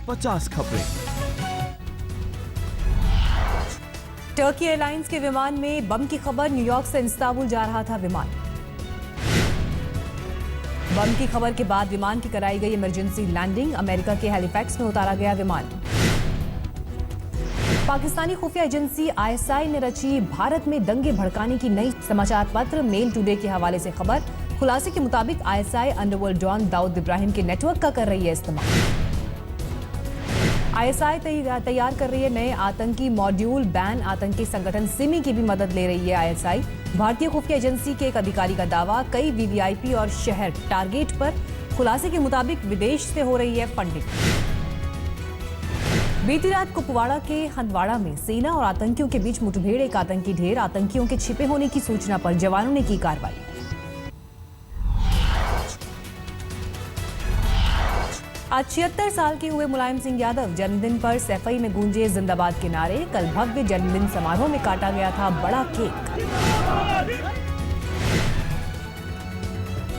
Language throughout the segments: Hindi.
50 खबरें। टर्की एयरलाइंस के विमान में बम की खबर। न्यूयॉर्क से इस्तांबुल जा रहा था विमान। बम की खबर के बाद विमान की कराई गई इमरजेंसी लैंडिंग। अमेरिका के हैलिफैक्स में उतारा गया विमान। पाकिस्तानी खुफिया एजेंसी आईएसआई ने रची भारत में दंगे भड़काने की नई। समाचार पत्र मेल टुडे के हवाले से खबर। खुलासे के मुताबिक ISI underworld don Dawood Ibrahim के नेटवर्क का कर रही है इस्तेमाल। आईएसआई तैयार कर रही है नए आतंकी मॉड्यूल। बैन आतंकी संगठन सिमी की भी मदद ले रही है आईएसआई। भारतीय खुफिया एजेंसी के एक अधिकारी का दावा, कई वीवीआईपी और शहर टारगेट पर। खुलासे के मुताबिक विदेश से हो रही है फंडिंग। बीती रात कुपवाड़ा के हंदवाड़ा में सेना और आतंकियों के बीच मुठभेड़। एक आतंकी ढेर। आतंकियों के छिपे होने की सूचना पर जवानों ने की कार्रवाई। आज 76 साल के हुए मुलायम सिंह यादव। जन्मदिन पर सैफई में गूंजे जिंदाबाद के नारे। कल भव्य जन्मदिन समारोह में काटा गया था बड़ा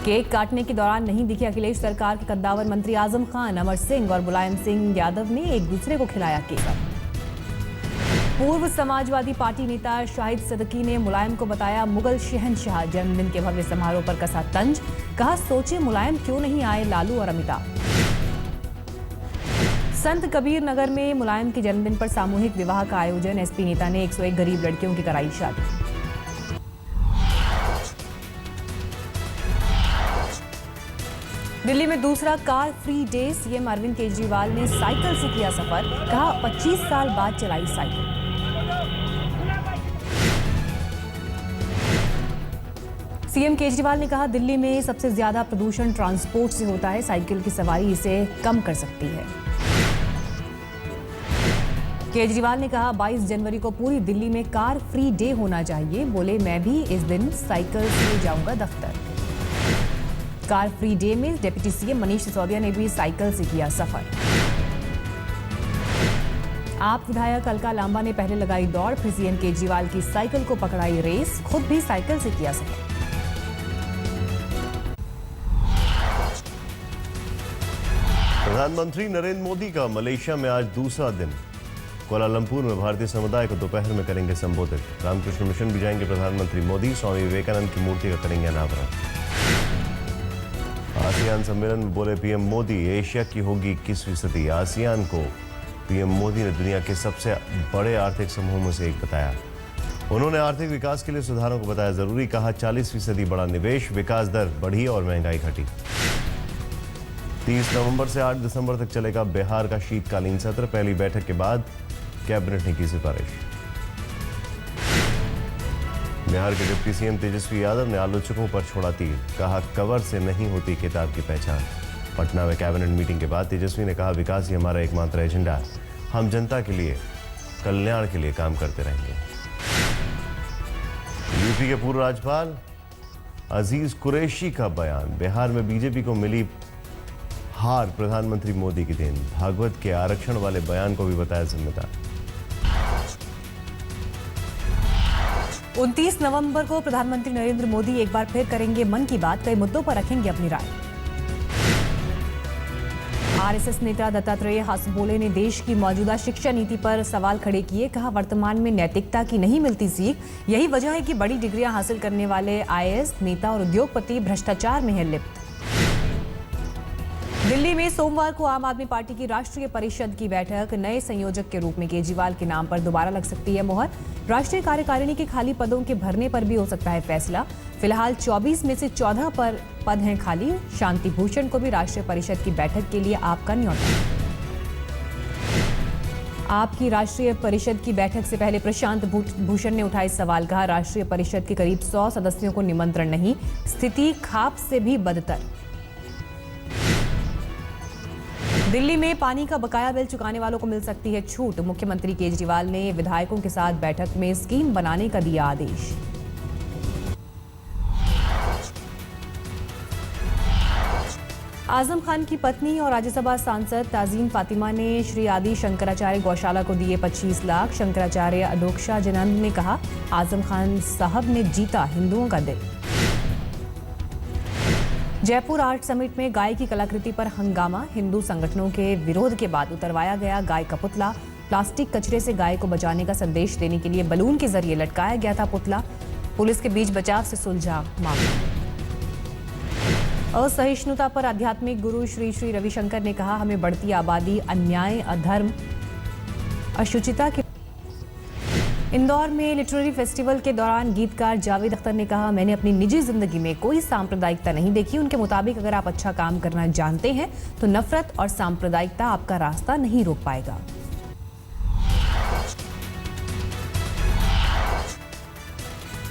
केक काटने के दौरान नहीं दिखे अखिलेश सरकार के कद्दावर मंत्री आजम खान। अमर सिंह और मुलायम सिंह यादव ने एक दूसरे को खिलाया केक। पूर्व समाजवादी पार्टी नेता शाहिद सदकी ने मुलायम को बताया मुगल शहंशाह। जन्मदिन के भव्य समारोह पर कसा तंज। कहा, सोचे मुलायम क्यों नहीं आए लालू और अमिताभ। संत कबीर नगर में मुलायम के जन्मदिन पर सामूहिक विवाह का आयोजन। एसपी नेता ने 101 गरीब लड़कियों की कराई शादी। दिल्ली में दूसरा car free day. CM Arvind Kejriwal ने साइकिल से किया सफर। कहा, 25 साल बाद चलाई साइकिल। सीएम केजरीवाल ने कहा, दिल्ली में सबसे ज्यादा प्रदूषण ट्रांसपोर्ट से होता है। साइकिल की सवारी इसे कम कर सकती है। केजरीवाल ने कहा, 22 जनवरी को पूरी दिल्ली में कार फ्री डे होना चाहिए। बोले, मैं भी इस दिन साइकिल से जाऊंगा दफ्तर। कार फ्री डे में डिप्टी सीएम मनीष सिसोदिया ने भी साइकिल से किया सफर। आप विधायक अलका लांबा ने पहले लगाई दौड़, फिर सीएम केजरीवाल की साइकिल को पकड़ाई रेस। खुद भी साइकिल से किया सफर। प्रधानमंत्री नरेंद्र मोदी का मलेशिया में आज दूसरा दिन। कोलालंपुर में भारतीय समुदाय को दोपहर में करेंगे संबोधित। रामकृष्ण मिशन भी जाएंगे प्रधानमंत्री मोदी। स्वामी विवेकानंद की मूर्ति का करेंगे अनावरण। आसियान सम्मेलन में बोले पीएम मोदी, एशिया की होगी 21वीं सदी। आसियान को पीएम मोदी ने दुनिया के सबसे बड़े आर्थिक समूहों में से एक बताया। उन्होंने आर्थिक विकास के लिए सुधारों को बताया जरूरी। कहा, 40% बड़ा निवेश, विकास दर बढ़ी और महंगाई घटी। 30 नवंबर से 8 दिसंबर तक चलेगा बिहार का शीतकालीन सत्र। पहली बैठक के बाद कैबिनेट ने की सिफारिश। बिहार के डिप्टी सीएम तेजस्वी यादव ने आलोचकों पर छोड़ा तीर। कहा, कवर से नहीं होती किताब की पहचान। पटना में कैबिनेट मीटिंग के बाद तेजस्वी ने कहा, विकास ही हमारा एकमात्र एजेंडा है। हम जनता के लिए, कल्याण के लिए काम करते रहेंगे। यूपी के पूर्व राज्यपाल अजीज कुरैशी का बयान। बिहार में बीजेपी को मिली हार प्रधानमंत्री मोदी की देन। भागवत के आरक्षण वाले बयान को भी बताया जिम्मेदार। 29 नवंबर को प्रधानमंत्री नरेंद्र मोदी एक बार फिर करेंगे मन की बात। कई मुद्दों पर रखेंगे अपनी राय। आरएसएस नेता दत्तात्रेय हासबोले ने देश की मौजूदा शिक्षा नीति पर सवाल खड़े किए। कहा, वर्तमान में नैतिकता की नहीं मिलती सीख। यही वजह है कि बड़ी डिग्रियां हासिल करने वाले आईएएस नेता और उद्योगपति भ्रष्टाचार में है लिप्त। दिल्ली में सोमवार को आम आदमी पार्टी की राष्ट्रीय परिषद की बैठक। नए संयोजक के रूप में केजरीवाल के नाम पर दोबारा लग सकती है मोहर। राष्ट्रीय कार्यकारिणी के खाली पदों के भरने पर भी हो सकता है फैसला। फिलहाल 24 में से 14 पर पद हैं खाली। शांति भूषण को भी राष्ट्रीय परिषद की बैठक के लिए आपका न्योता। आपकी राष्ट्रीय परिषद की बैठक से पहले प्रशांत भूषण ने उठाए सवाल। कहा, राष्ट्रीय परिषद के करीब 100 सदस्यों को निमंत्रण नहीं। स्थिति खाप से भी बदतर। दिल्ली में पानी का बकाया बिल चुकाने वालों को मिल सकती है छूट। मुख्यमंत्री केजरीवाल ने विधायकों के साथ बैठक में स्कीम बनाने का दिया आदेश। आजम खान की पत्नी और राज्यसभा सांसद ताजीन फातिमा ने श्री आदि शंकराचार्य गौशाला को दिए 25 लाख। शंकराचार्य अदोक्षा जनानंद ने कहा, आजम खान साहब ने जीता हिंदुओं का दिल। जयपुर आर्ट समिट में गाय की कलाकृति पर हंगामा। हिंदू संगठनों के विरोध के बाद उतरवाया गया गाय का पुतला। प्लास्टिक कचरे से गाय को बचाने का संदेश देने के लिए बलून के जरिए लटकाया गया था पुतला। पुलिस के बीच बचाव से सुलझा मामला। असहिष्णुता पर आध्यात्मिक गुरु श्री श्री रविशंकर ने कहा, हमें बढ़ती आबादी, अन्याय, अधर्म, अशुचिता के। इंदौर में लिटरेरी फेस्टिवल के दौरान गीतकार जावेद अख्तर ने कहा, मैंने अपनी निजी जिंदगी में कोई सांप्रदायिकता नहीं देखी। उनके मुताबिक अगर आप अच्छा काम करना जानते हैं तो नफरत और सांप्रदायिकता आपका रास्ता नहीं रोक पाएगा।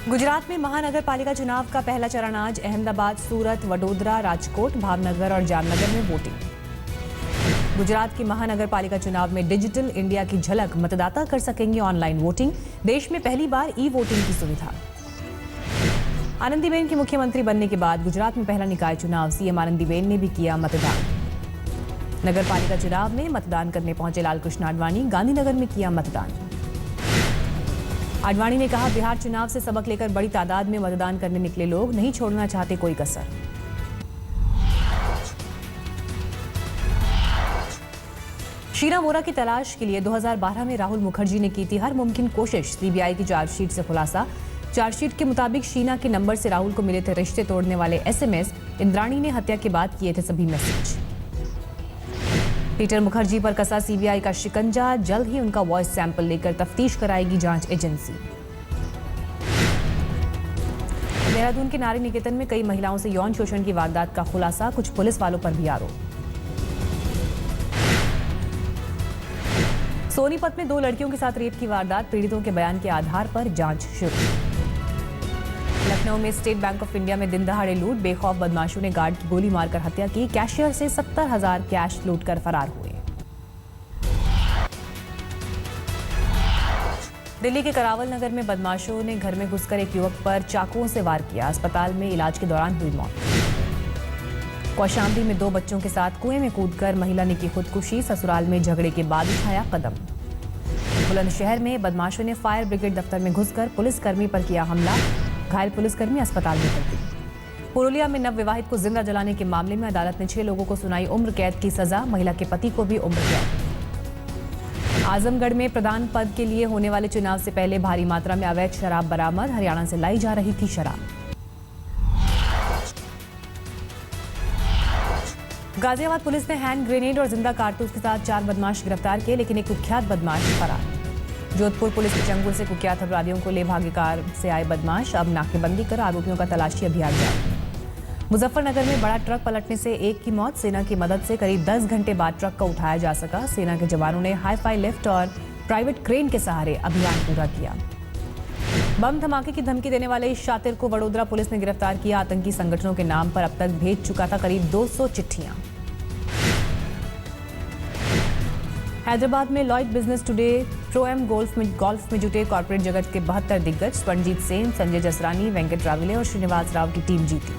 गुजरात में महानगर पालिका चुनाव का पहला चरण आज। अहमदाबाद, सूरत, वडोदरा, राजकोट, भावनगर और जामनगर में वोटिंग। गुजरात की महानगर पालिका चुनाव में डिजिटल इंडिया की झलक, मतदाता कर सकेंगे ऑनलाइन वोटिंग। देश में पहली बार ई वोटिंग की सुविधा। आनंदीबेन के मुख्यमंत्री बनने के बाद गुजरात में पहला निकाय चुनाव। सीएम आनंदीबेन ने भी किया मतदान। नगर पालिका चुनाव में मतदान करने पहुंचे लालकृष्ण आडवाणी। गांधीनगर में किया मतदान। आडवाणी ने कहा, बिहार चुनाव से सबक लेकर बड़ी तादाद में मतदान करने निकले लोग, नहीं छोड़ना चाहते कोई कसर। शीना बोरा की तलाश के लिए 2012 में राहुल मुखर्जी ने की थी हर मुमकिन कोशिश। सीबीआई की चार्जशीट से खुलासा। चार्जशीट के मुताबिक शीना के नंबर से राहुल को मिले थे रिश्ते तोड़ने वाले एसएमएस। इंद्राणी ने हत्या के बाद किए थे सभी मैसेज। पीटर मुखर्जी पर कसा सीबीआई का शिकंजा। जल्द ही उनका वॉइस सैंपल लेकर तफ्तीश कराएगी जांच एजेंसी। देहरादून के नारी निकेतन में कई महिलाओं से यौन शोषण की वारदात का खुलासा। कुछ पुलिस वालों पर भी आरोप। सोनीपत में 2 लड़कियों के साथ रेप की वारदात। पीड़ितों के बयान के आधार पर जांच शुरू। लखनऊ में स्टेट बैंक ऑफ इंडिया में दिन दहाड़े लूट। बेखौफ बदमाशों ने गार्ड की गोली मारकर हत्या की। कैशियर से 70,000 कैश लूटकर फरार हुए। दिल्ली के करावल नगर में बदमाशों ने घर में घुसकर एक युवक पर चाकुओं से वार किया। अस्पताल में इलाज के दौरान हुई मौत। कौशाम्बी में 2 बच्चों के साथ कुएं में कूदकर महिला ने की खुदकुशी। ससुराल में झगड़े के बाद उठाया कदम। बुलंदशहर में बदमाशों ने फायर ब्रिगेड दफ्तर में घुसकर पुलिसकर्मी पर किया हमला। घायल पुलिसकर्मी अस्पताल में भर्ती। पुरुलिया में नवविवाहित को जिंदा जलाने के मामले में अदालत ने 6 लोगों को सुनाई उम्र कैद की सजा। महिला के पति को भी उम्र कैद। आजमगढ़ में प्रधान पद के लिए होने वाले चुनाव से पहले भारी मात्रा में अवैध शराब बरामद। हरियाणा से लाई जा रही थी शराब। गाजियाबाद पुलिस ने हैंड ग्रेनेड और जिंदा कारतूस के साथ 4 बदमाश गिरफ्तार किए, लेकिन एक कुख्यात बदमाश फरार। जोधपुर पुलिस के चंगुल से कुख्यात अपराधियों को ले भागे कार से आए बदमाश। अब नाकेबंदी कर आरोपियों का तलाशी अभियान जारी। मुजफ्फरनगर में बड़ा ट्रक पलटने से एक की मौत। सेना की मदद से करीब 10 घंटे बाद ट्रक को उठाया जा सका। सेना के जवानों ने हाई-फाई लिफ्ट और प्राइवेट क्रेन के सहारे अभियान पूरा किया। बम धमाके की धमकी देने वाले इस शातिर को वडोदरा पुलिस ने गिरफ्तार किया। आतंकी संगठनों के नाम पर अब तक भेज चुका था करीब 200 चिट्ठियां। हैदराबाद में Lloyd business today pro am golf में जुटे कॉर्पोरेट जगत के 72 दिग्गज। स्वर्णजीत सेन, संजय जसरानी, वेंकट राविले और श्रीनिवास राव की टीम जीती।